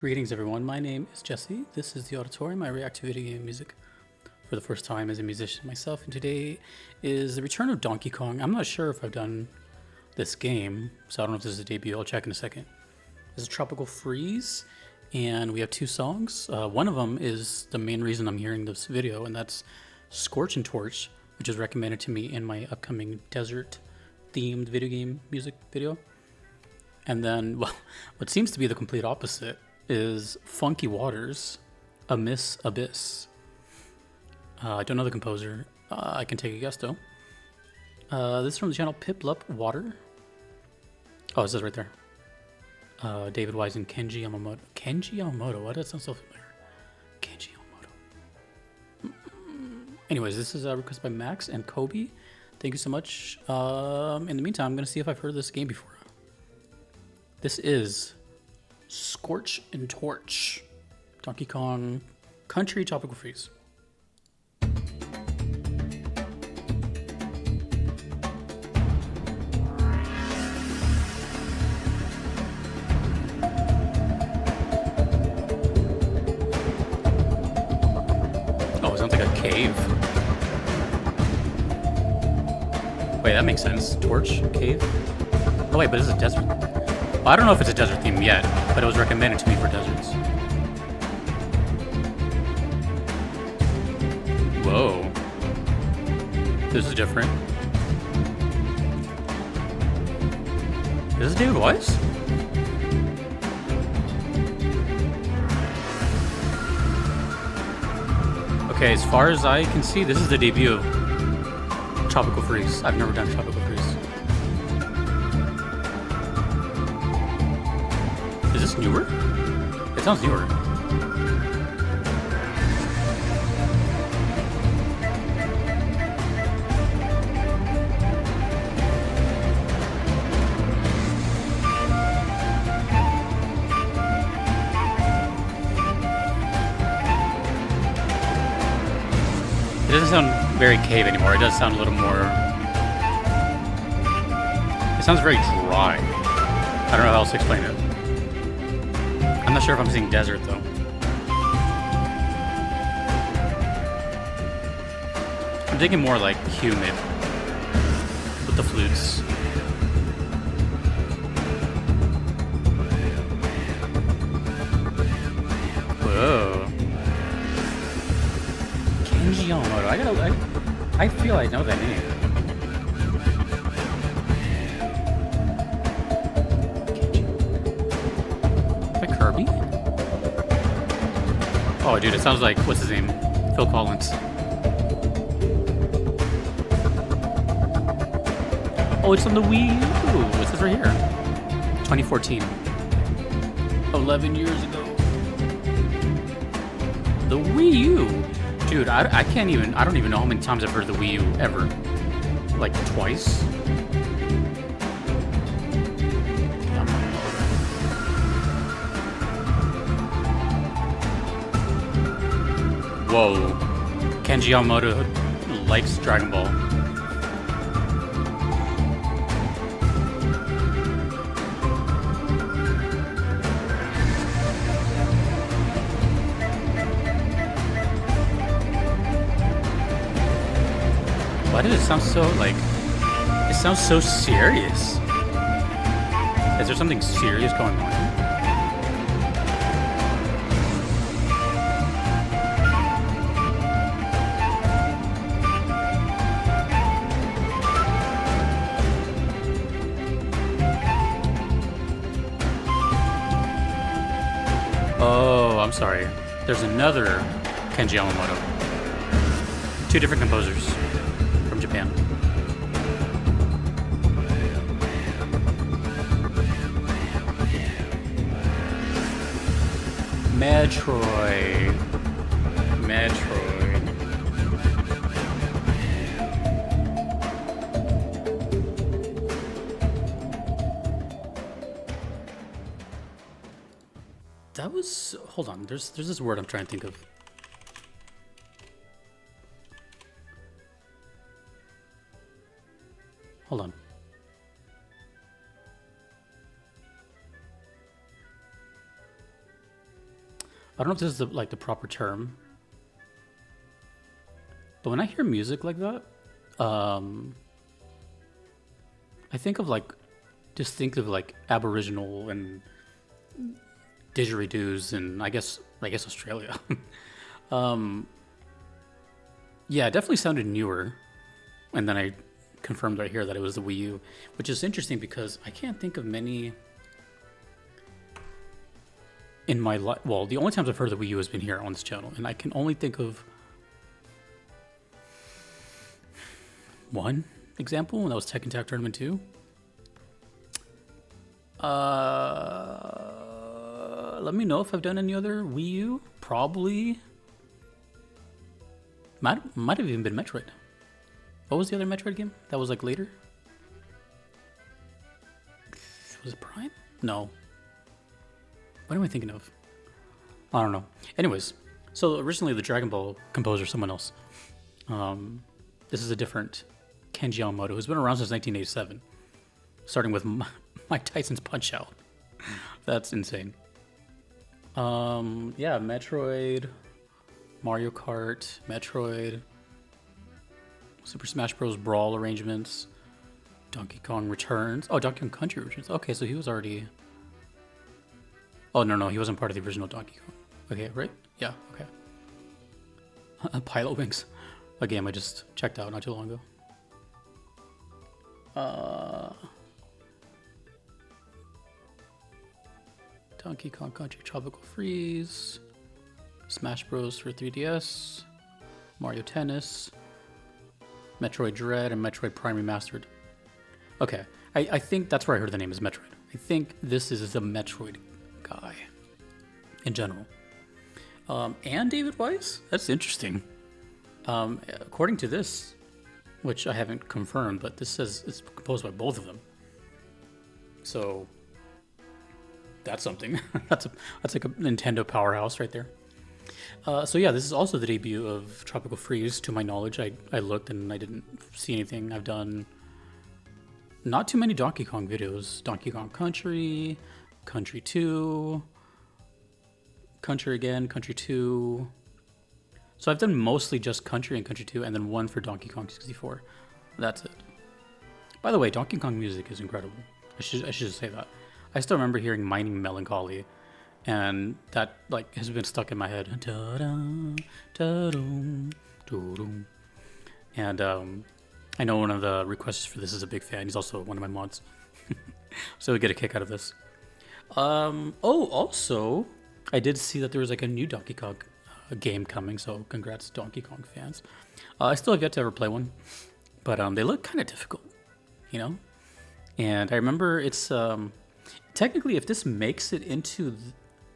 Greetings everyone, my name is Jesse. This is the Auditorium. I react to video game music for the first time as a musician myself, and today is the return of Donkey Kong. I'm not sure if I've done this game, so I don't know if this is a debut. I'll check in a second. This is Tropical Freeze, and we have two songs. One of them is the main reason I'm hearing this video, and that's Scorch and Torch, which is recommended to me in my upcoming desert-themed video game music video. And then, well, what seems to be the complete opposite is Funky Waters, Amiss Abyss. I don't know the composer. I can take a guess though. This is from the channel Piplup Water. Oh, it says right there. David Wise and Kenji Yamamoto. Kenji Yamamoto, why does that sound so familiar? Kenji Yamamoto. Anyways, this is a request by Max and Kobe. Thank you so much. In the meantime, I'm going to see if I've heard this game before. This is Scorch and Torch, Donkey Kong Country Tropical Freeze. Oh, it sounds like a cave. Wait, that makes sense. Torch, cave. Oh wait, but this is a desert. Well, I don't know if it's a desert theme yet, but it was recommended to me for deserts. Whoa. This is different. Is this David Wise? Okay, as far as I can see, this is the debut of Tropical Freeze. I've never done Tropical Freeze. Is this newer? It sounds newer. It doesn't sound very cave anymore. It does sound a little more... It sounds very dry. I don't know how else to explain it. I'm not sure if I'm seeing desert though. I'm thinking more like humid with the flutes. Whoa. Kenji Yamamoto. I feel I know that name. Kirby? Oh, dude, it sounds like, what's his name? Phil Collins. Oh, it's on the Wii U. What's this right here? 2014. 11 years ago. The Wii U. Dude, I can't even, I don't even know how many times I've heard the Wii U ever. Like twice? Whoa. Kenji Yamamoto likes Dragon Ball. Why does it sound so, like... It sounds so serious. Is there something serious going on? Oh, I'm sorry. There's another Kenji Yamamoto. Two different composers from Japan. Metroid. That was... Hold on. There's this word I'm trying to think of. Hold on. I don't know if this is like the proper term, but when I hear music like that, I think of like distinctive like Aboriginal and didgeridoos, and I guess Australia. Yeah, it definitely sounded newer, and then I confirmed right here that it was the Wii U, which is interesting because I can't think of many in my life. Well, the only times I've heard the Wii U has been here on this channel, and I can only think of one example, and that was Tekken Tag Tournament 2. Let me know if I've done any other Wii U. Probably. Might have even been Metroid. What was the other Metroid game? That was like later? Was it Prime? No. What am I thinking of? I don't know. Anyways, so originally the Dragon Ball composer, someone else. This is a different Kenji Yamamoto, who's been around since 1987. Starting with Mike Tyson's Punch-Out. That's insane. Yeah, Metroid, Mario Kart, Metroid, Super Smash Bros. Brawl arrangements, Donkey Kong Returns. Oh, Donkey Kong Country Returns. Okay, so he was already... Oh, no, he wasn't part of the original Donkey Kong. Okay, right? Yeah, okay. Pilot Wings. A game I just checked out not too long ago. Donkey Kong Country Tropical Freeze, Smash Bros. For 3DS, Mario Tennis, Metroid Dread, and Metroid Prime Remastered. Okay, I think that's where I heard the name is Metroid. I think this is the Metroid guy in general. And David Wise? That's interesting. According to this, which I haven't confirmed, but this says it's composed by both of them. So that's something. that's like a Nintendo powerhouse right there. So yeah, this is also the debut of Tropical Freeze. To my knowledge, I looked and I didn't see anything. I've done not too many Donkey Kong videos. Donkey Kong Country, Country 2, Country again, Country 2. So I've done mostly just Country and Country 2, and then one for Donkey Kong 64. That's it. By the way, Donkey Kong music is incredible. I should just say that. I still remember hearing Mining Melancholy, and that like has been stuck in my head. And I know one of the requesters for this is a big fan. He's also one of my mods, so we get a kick out of this. Oh, also, I did see that there was like a new Donkey Kong game coming, so congrats Donkey Kong fans. I still have yet to ever play one, but they look kind of difficult, you know? And I remember it's technically, if this makes it into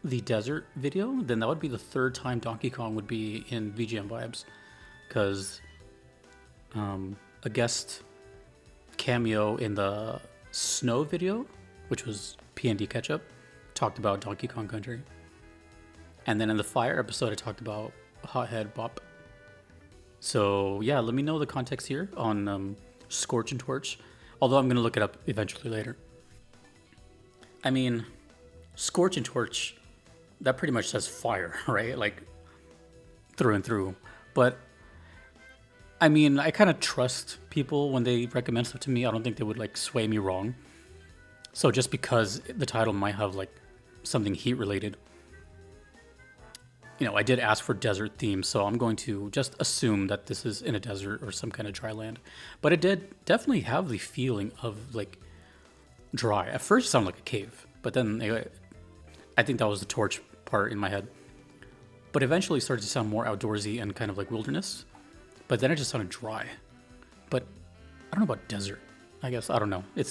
the desert video, then that would be the third time Donkey Kong would be in VGM Vibes, because a guest cameo in the snow video, which was P&D Ketchup, talked about Donkey Kong Country. And then in the fire episode, I talked about Hothead Bop. So yeah, let me know the context here on Scorch and Torch. Although I'm going to look it up eventually later. I mean, Scorch and Torch, that pretty much says fire, right? Like, through and through. But, I mean, I kind of trust people when they recommend stuff to me. I don't think they would, like, sway me wrong. So just because the title might have, like, something heat-related, you know, I did ask for desert theme, so I'm going to just assume that this is in a desert or some kind of dry land. But it did definitely have the feeling of, like, dry. At first it sounded like a cave, but then I think that was the Torch part in my head. But eventually it started to sound more outdoorsy and kind of like wilderness. But then it just sounded dry. But I don't know about desert. I guess, I don't know. It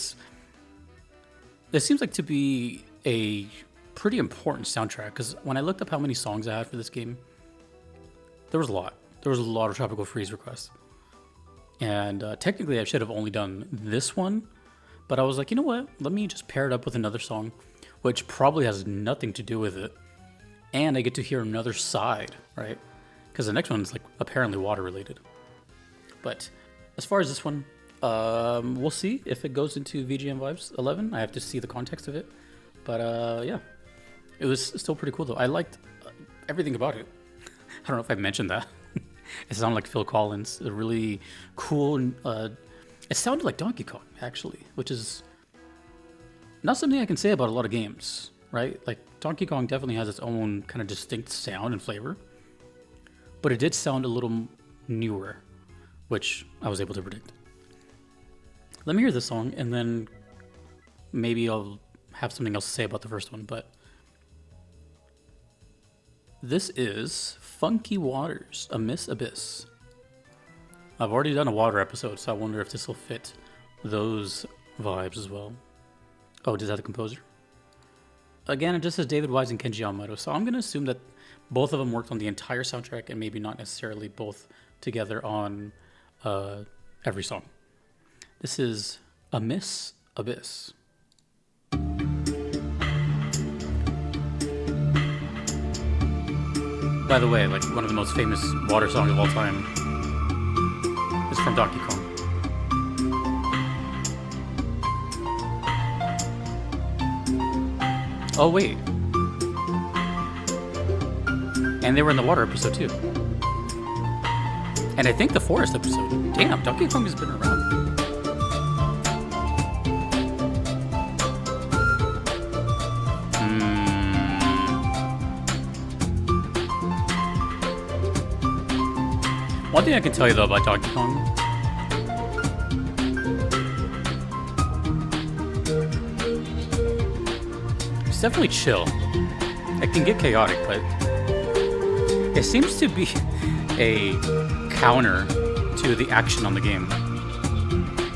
seems like to be a pretty important soundtrack, because when I looked up how many songs I had for this game, there was a lot. There was a lot of Tropical Freeze requests. And technically I should have only done this one, but I was like, you know what? Let me just pair it up with another song, which probably has nothing to do with it. And I get to hear another side, right? Because the next one's like apparently water related. But as far as this one, we'll see if it goes into VGM Vibes 11. I have to see the context of it. But yeah, it was still pretty cool though. I liked everything about it. I don't know if I mentioned that. It sounded like Phil Collins. A really cool. It sounded like Donkey Kong, actually, which is not something I can say about a lot of games, right? Like, Donkey Kong definitely has its own kind of distinct sound and flavor, but it did sound a little newer, which I was able to predict. Let me hear this song, and then maybe I'll have something else to say about the first one, but this is Funky Waters, Amiss Abyss. I've already done a water episode, so I wonder if this will fit those vibes as well. Oh, does that the composer? Again, it just says David Wise and Kenji Yamamoto, so I'm going to assume that both of them worked on the entire soundtrack and maybe not necessarily both together on every song. This is Amiss Abyss. By the way, like, one of the most famous water songs of all time is from Donkey Kong. Oh, wait. And they were in the water episode, too. And I think the forest episode. Damn, Donkey Kong has been around. One thing I can tell you, though, about Donkey Kong, it's definitely chill. It can get chaotic, but it seems to be a counter to the action on the game.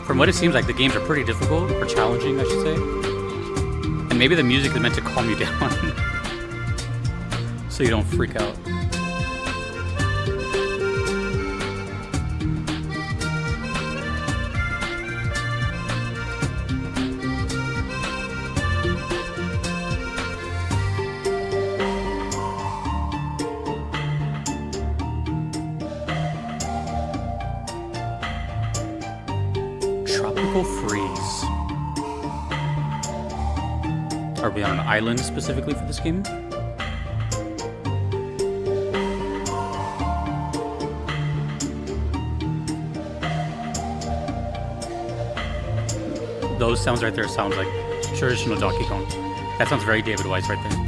From what it seems like, the games are pretty difficult, or challenging, I should say. And maybe the music is meant to calm you down so you don't freak out. Tropical Freeze. Are we on an island specifically for this game? Those sounds right there sounds like traditional Donkey Kong. That sounds very David Wise right there.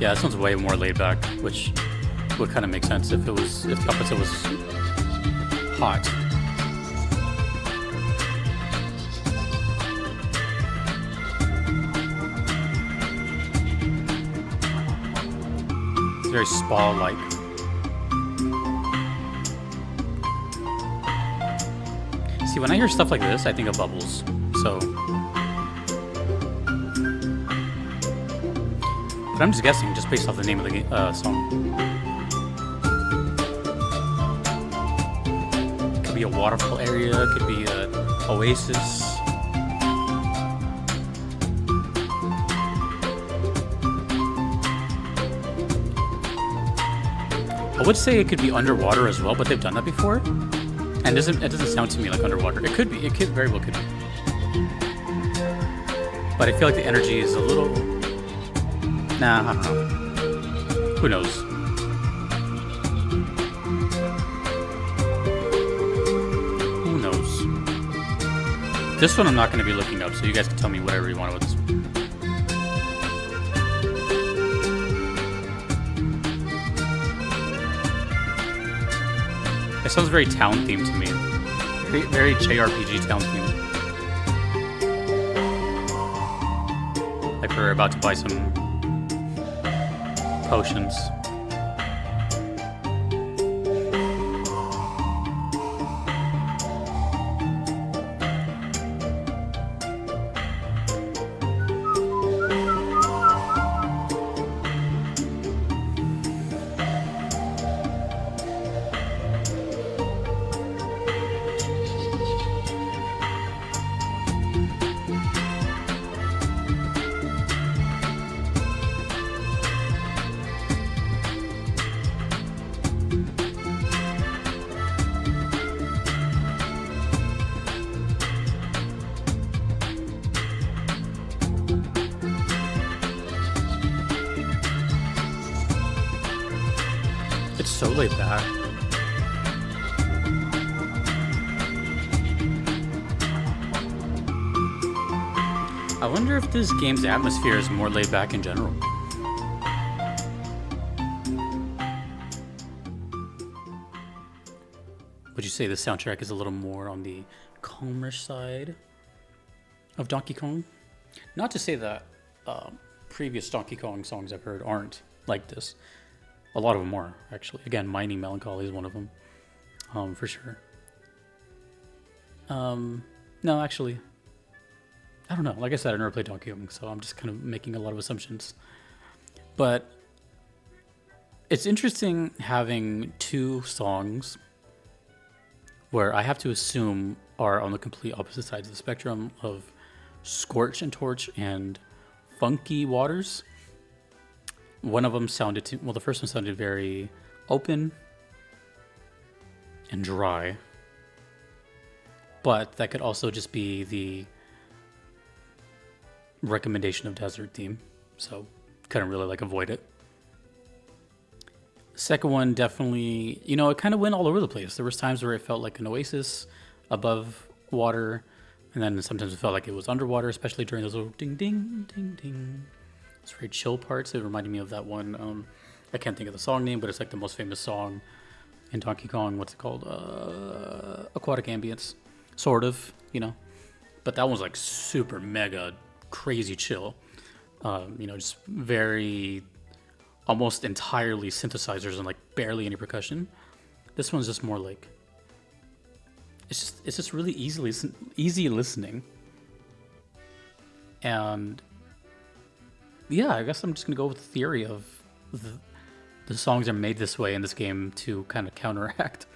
Yeah, that sounds way more laid back, which would kind of make sense if the opposite was hot. It's very spa-like. See, when I hear stuff like this, I think of Bubbles. So. But I'm just guessing, just based off the name of the song. Could be a waterfall area, could be an oasis. I would say it could be underwater as well, but they've done that before. And it doesn't sound to me like underwater. It very well could be. But I feel like the energy is a little... Nah, I don't know. Who knows? Who knows? This one I'm not going to be looking up, so you guys can tell me whatever you want about this one. It sounds very town themed to me. Very JRPG town themed. Like we're about to buy some potions. It's so laid back. I wonder if this game's atmosphere is more laid back in general. Would you say the soundtrack is a little more on the calmer side of Donkey Kong? Not to say that previous Donkey Kong songs I've heard aren't like this. A lot of them are, actually. Again, Mining Melancholy is one of them, for sure. No, actually, I don't know. Like I said, I never played Donkey Kong, so I'm just kind of making a lot of assumptions. But it's interesting having two songs where I have to assume are on the complete opposite sides of the spectrum of Scorch and Torch and Funky Waters. One of them sounded, the first one sounded very open and dry. But that could also just be the recommendation of desert theme. So couldn't really like avoid it. Second one definitely, it kind of went all over the place. There was times where it felt like an oasis above water, and then sometimes it felt like it was underwater, especially during those little ding, ding, ding, ding. It's very chill parts. It reminded me of that one, I can't think of the song name, but it's like the most famous song in Donkey Kong. What's it called? Aquatic Ambience, sort of, But that one's like super mega crazy chill. Just very, almost entirely synthesizers and like barely any percussion. This one's just more like, it's just really easy listening. And yeah, I guess I'm just gonna go with the theory of the songs are made this way in this game to kind of counteract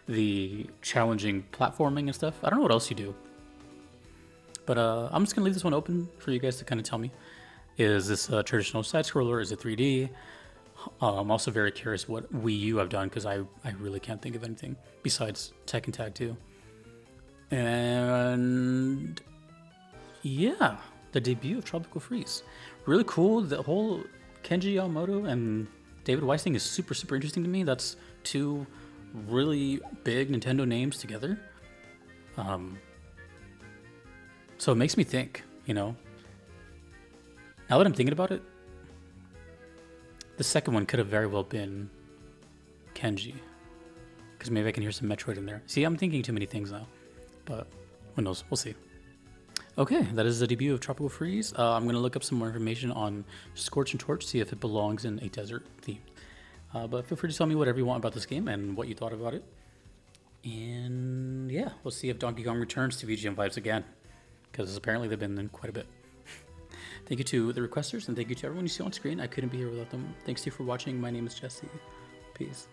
the challenging platforming and stuff. I don't know what else you do, but I'm just gonna leave this one open for you guys to kind of tell me. Is this a traditional side scroller? Is it 3D? I'm also very curious what Wii U have done, because I really can't think of anything besides Tekken Tag 2. And yeah, the debut of Tropical Freeze. Really cool. The whole Kenji Yamamoto and David Weiss thing is super, super interesting to me. That's two really big Nintendo names together. So it makes me think, now that I'm thinking about it, the second one could have very well been Kenji, because maybe I can hear some Metroid in there. See, I'm thinking too many things now, but who knows? We'll see. Okay, that is the debut of Tropical Freeze. I'm going to look up some more information on Scorch and Torch, see if it belongs in a desert theme. But feel free to tell me whatever you want about this game and what you thought about it. And yeah, we'll see if Donkey Kong returns to VGM Vibes again, because apparently they've been in quite a bit. Thank you to the requesters, and thank you to everyone you see on screen. I couldn't be here without them. Thanks to you for watching. My name is Jesse. Peace.